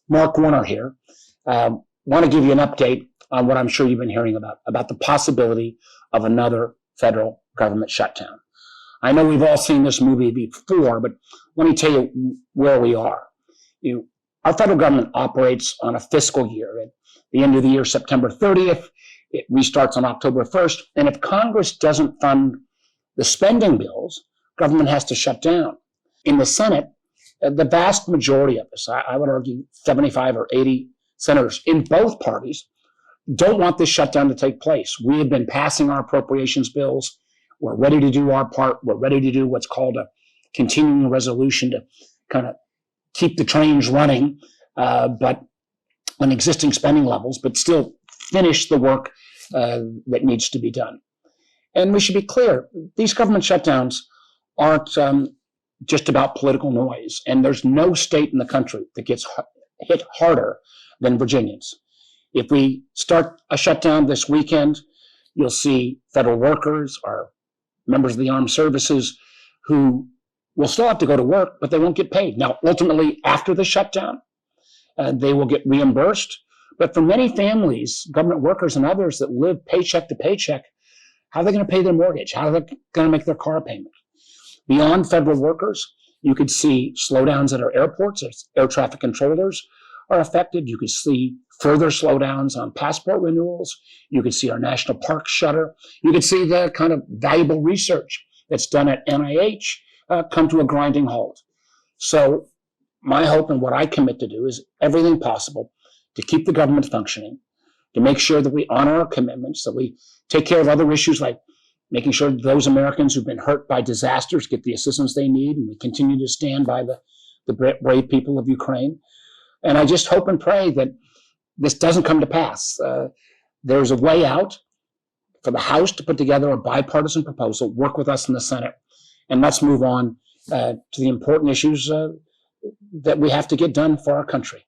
Mark Warner here. Want to give you an update on what I'm sure you've been hearing about the possibility of another federal government shutdown. I know we've all seen this movie before, but let me tell you where we are. Our federal government operates on a fiscal year. At the end of the year, September 30th, it restarts on October 1st. And if Congress doesn't fund the spending bills, government has to shut down. In the Senate, the vast majority of us, I would argue 75 or 80 senators in both parties, don't want this shutdown to take place. We have been passing our appropriations bills. We're ready to do our part. We're ready to do what's called a continuing resolution to kind of keep the trains running, but on existing spending levels, but still finish the work that needs to be done. And we should be clear, these government shutdowns aren't just about political noise. And there's no state in the country that gets hit harder than Virginians. If we start a shutdown this weekend, you'll see federal workers or members of the armed services who will still have to go to work, but they won't get paid. Now, ultimately, after the shutdown, they will get reimbursed. But for many families, government workers and others that live paycheck to paycheck, how are they going to pay their mortgage? How are they going to make their car payment? Beyond federal workers, you could see slowdowns at our airports as air traffic controllers are affected. You could see further slowdowns on passport renewals. You could see our national parks shutter. You could see the kind of valuable research that's done at NIH come to a grinding halt. So my hope and what I commit to do is everything possible to keep the government functioning, to make sure that we honor our commitments, that we take care of other issues like making sure those Americans who've been hurt by disasters get the assistance they need, and we continue to stand by the brave people of Ukraine. And I just hope and pray that this doesn't come to pass. There's a way out for the House to put together a bipartisan proposal, work with us in the Senate, and let's move on to the important issues that we have to get done for our country.